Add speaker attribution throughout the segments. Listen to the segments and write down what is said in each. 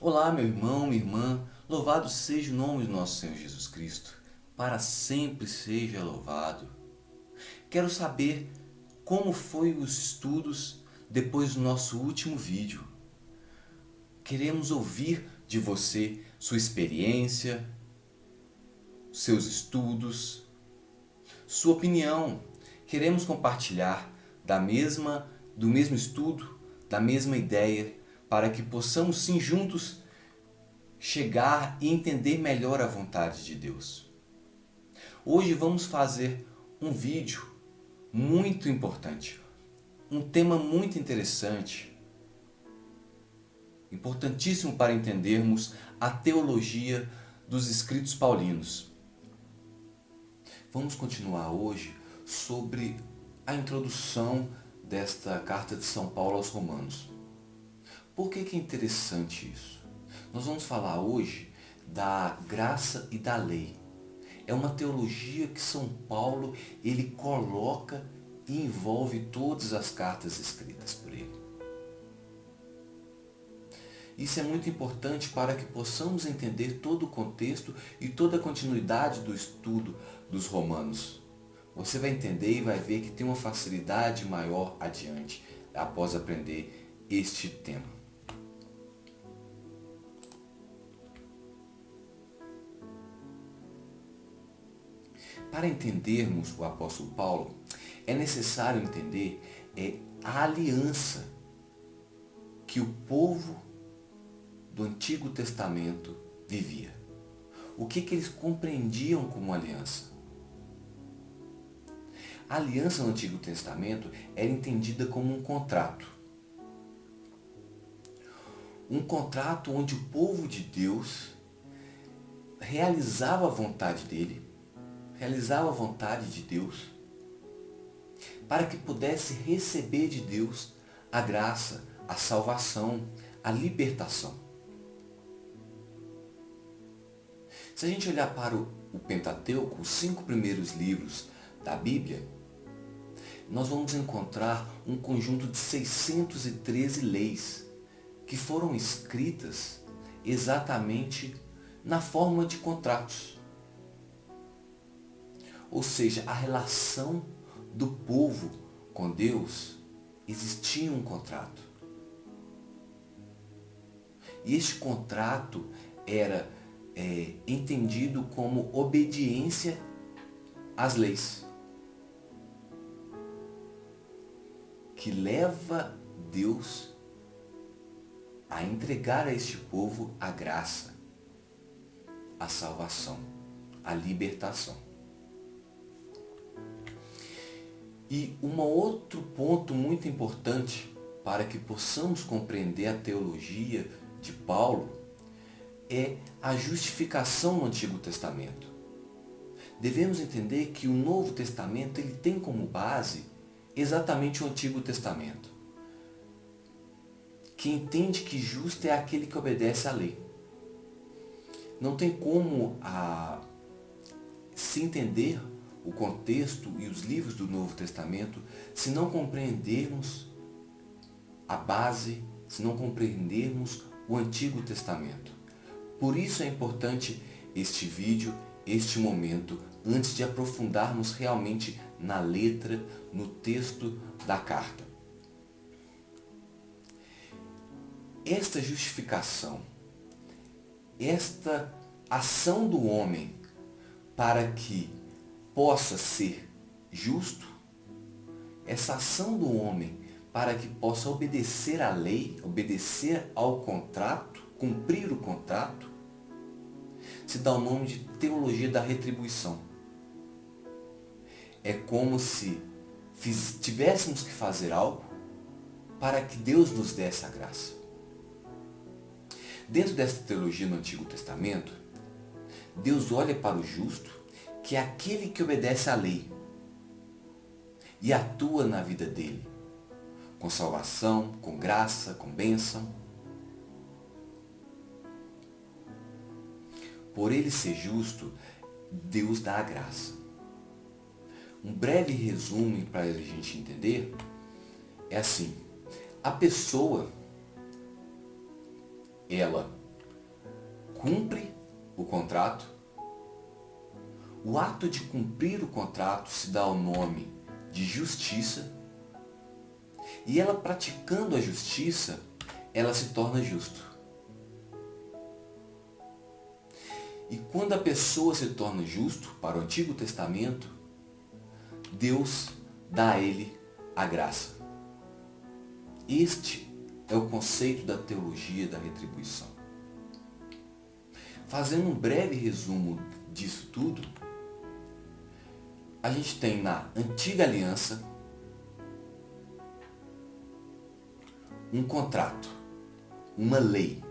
Speaker 1: Olá, meu irmão, minha irmã, louvado seja o nome do nosso Senhor Jesus Cristo, para sempre seja louvado. Quero saber como foi os estudos depois do nosso último vídeo. Queremos ouvir de você sua experiência, seus estudos, sua opinião. Queremos compartilhar do mesmo estudo, da mesma ideia, para que possamos sim juntos chegar e entender melhor a vontade de Deus. Hoje vamos fazer um vídeo muito importante, um tema muito interessante, importantíssimo para entendermos a teologia dos escritos paulinos. Vamos continuar hoje sobre a introdução desta carta de São Paulo aos Romanos. Por que é interessante isso? Nós vamos falar hoje da graça e da lei. É uma teologia que São Paulo ele coloca e envolve todas as cartas escritas por ele. Isso é muito importante para que possamos entender todo o contexto e toda a continuidade do estudo dos Romanos. Você vai entender e vai ver que tem uma facilidade maior adiante após aprender este tema. Para entendermos o apóstolo Paulo, é necessário entender a aliança que o povo do Antigo Testamento vivia. O que eles compreendiam como aliança? A aliança no Antigo Testamento era entendida como um contrato. Um contrato onde o povo de Deus realizava a vontade dele, realizava a vontade de Deus, para que pudesse receber de Deus a graça, a salvação, a libertação. Se a gente olhar para o Pentateuco, os 5 primeiros livros da Bíblia, nós vamos encontrar um conjunto de 613 leis que foram escritas exatamente na forma de contratos. Ou seja, a relação do povo com Deus existia um contrato. E este contrato era entendido como obediência às leis, que leva Deus a entregar a este povo a graça, a salvação, a libertação. E um outro ponto muito importante para que possamos compreender a teologia de Paulo é a justificação no Antigo Testamento. Devemos entender que o Novo Testamento ele tem como base exatamente o Antigo Testamento, que entende que justo é aquele que obedece à lei. Não tem como se entender o contexto e os livros do Novo Testamento se não compreendermos a base, se não compreendermos o Antigo Testamento. Por isso é importante este vídeo, este momento, antes de aprofundarmos realmente na letra, no texto da carta. Esta justificação, esta ação do homem para que possa ser justo, essa ação do homem para que possa obedecer à lei, obedecer ao contrato, cumprir o contrato, se dá o nome de teologia da retribuição. É como se tivéssemos que fazer algo para que Deus nos desse a graça. Dentro dessa teologia no Antigo Testamento, Deus olha para o justo, que é aquele que obedece à lei e atua na vida dele, com salvação, com graça, com bênção. Por ele ser justo, Deus dá a graça. Um breve resumo para a gente entender é assim: a pessoa, ela cumpre o contrato. O ato de cumprir o contrato se dá o nome de justiça. E ela praticando a justiça, ela se torna justo. E quando a pessoa se torna justo, para o Antigo Testamento, Deus dá a ele a graça. Este é o conceito da teologia da retribuição. Fazendo um breve resumo disso tudo, a gente tem na Antiga Aliança um contrato, uma lei,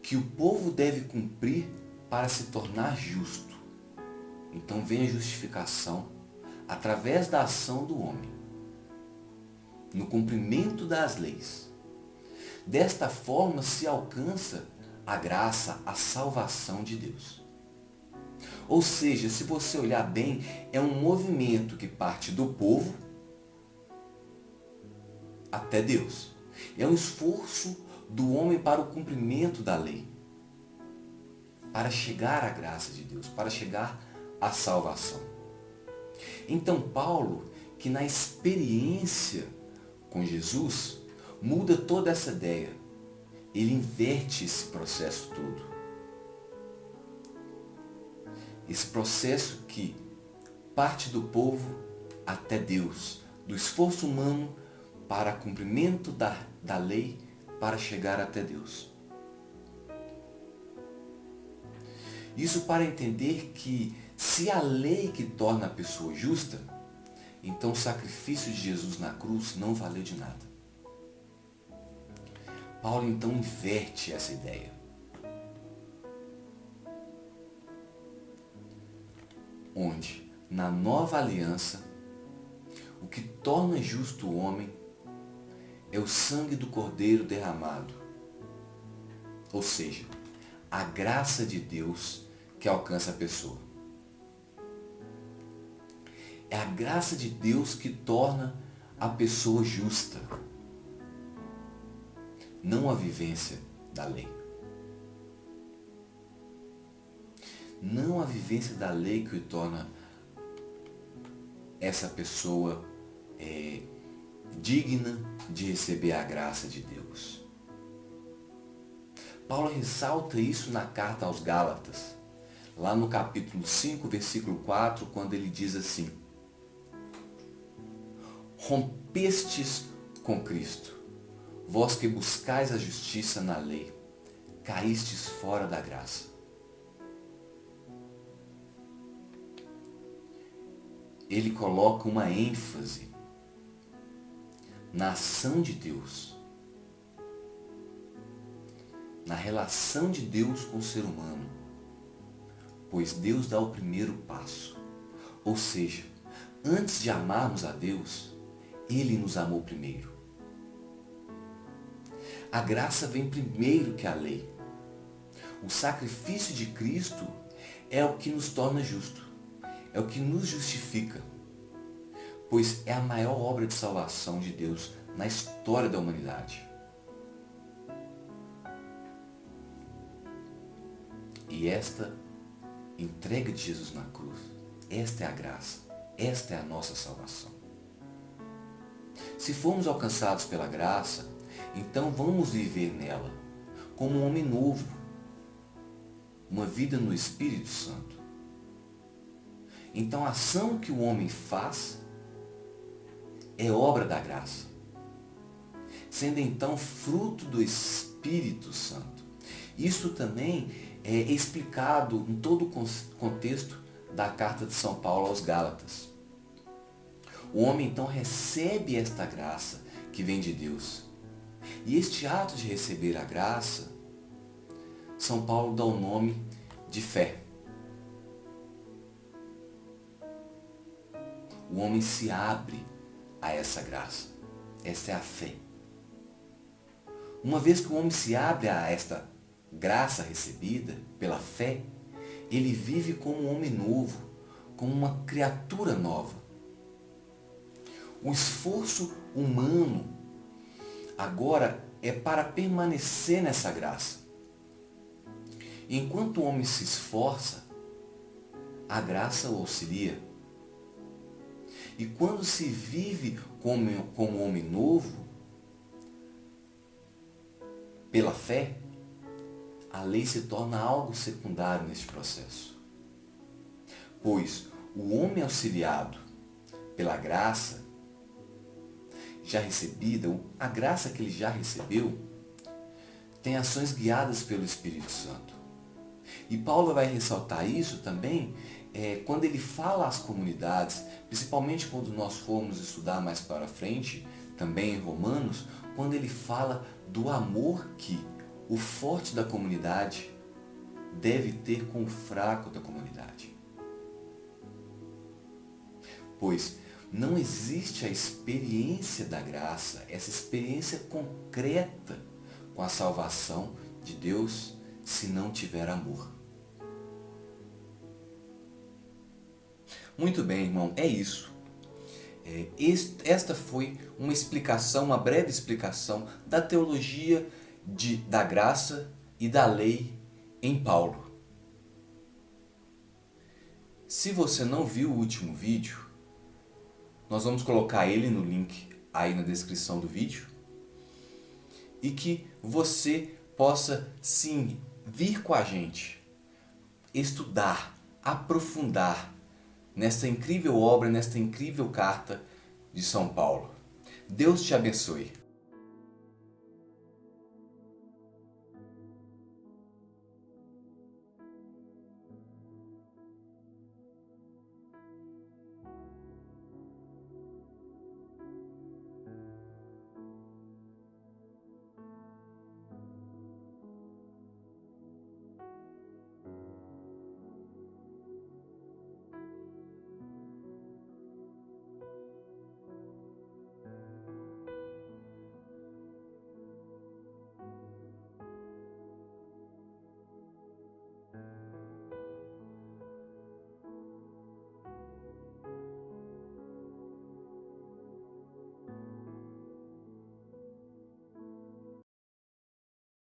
Speaker 1: que o povo deve cumprir para se tornar justo. Então vem a justificação através da ação do homem, no cumprimento das leis. Desta forma se alcança a graça, a salvação de Deus. Ou seja, se você olhar bem, é um movimento que parte do povo até Deus. É um esforço do homem para o cumprimento da lei, para chegar à graça de Deus, para chegar à salvação. Então Paulo, que na experiência com Jesus, muda toda essa ideia. Ele inverte esse processo todo. Esse processo que parte do povo até Deus, do esforço humano para cumprimento da lei, para chegar até Deus. Isso para entender que se a lei que torna a pessoa justa, então o sacrifício de Jesus na cruz não valeu de nada. Paulo então inverte essa ideia. Onde, na nova aliança, o que torna justo o homem é o sangue do Cordeiro derramado. Ou seja, a graça de Deus que alcança a pessoa. É a graça de Deus que torna a pessoa justa. Não a vivência da lei. Não a vivência da lei que o torna essa pessoa digna de receber a graça de Deus. Paulo ressalta isso na carta aos Gálatas, lá no capítulo 5, versículo 4, quando ele diz assim: rompestes com Cristo, vós que buscais a justiça na lei, caístes fora da graça. Ele coloca uma ênfase na ação de Deus, na relação de Deus com o ser humano, pois Deus dá o primeiro passo. Ou seja, antes de amarmos a Deus, Ele nos amou primeiro. A graça vem primeiro que a lei. O sacrifício de Cristo é o que nos torna justo, é o que nos justifica, pois é a maior obra de salvação de Deus na história da humanidade. E esta entrega de Jesus na cruz, esta é a graça, esta é a nossa salvação. Se formos alcançados pela graça, então vamos viver nela como um homem novo, uma vida no Espírito Santo. Então a ação que o homem faz é obra da graça, sendo então fruto do Espírito Santo. Isso também é explicado em todo o contexto da carta de São Paulo aos Gálatas. O homem então recebe esta graça que vem de Deus. E este ato de receber a graça, São Paulo dá o nome de fé. O homem se abre a essa graça. Essa é a fé. Uma vez que o homem se abre a esta graça recebida pela fé, ele vive como um homem novo, como uma criatura nova. O esforço humano agora é para permanecer nessa graça. Enquanto o homem se esforça, a graça o auxilia. E quando se vive como homem novo, pela fé, a lei se torna algo secundário neste processo. Pois o homem auxiliado pela graça já recebida, a graça que ele já recebeu, tem ações guiadas pelo Espírito Santo. E Paulo vai ressaltar isso também quando ele fala às comunidades, principalmente quando nós formos estudar mais para frente, também em Romanos, quando ele fala do amor que o forte da comunidade deve ter com o fraco da comunidade. Pois não existe a experiência da graça, essa experiência concreta com a salvação de Deus, se não tiver amor. Muito bem, irmão, é isso. Esta foi uma explicação, uma breve explicação da teologia da graça e da lei em Paulo. Se você não viu o último vídeo, nós vamos colocar ele no link aí na descrição do vídeo, e que você possa sim vir com a gente, estudar, aprofundar nesta incrível obra, nesta incrível carta de São Paulo. Deus te abençoe.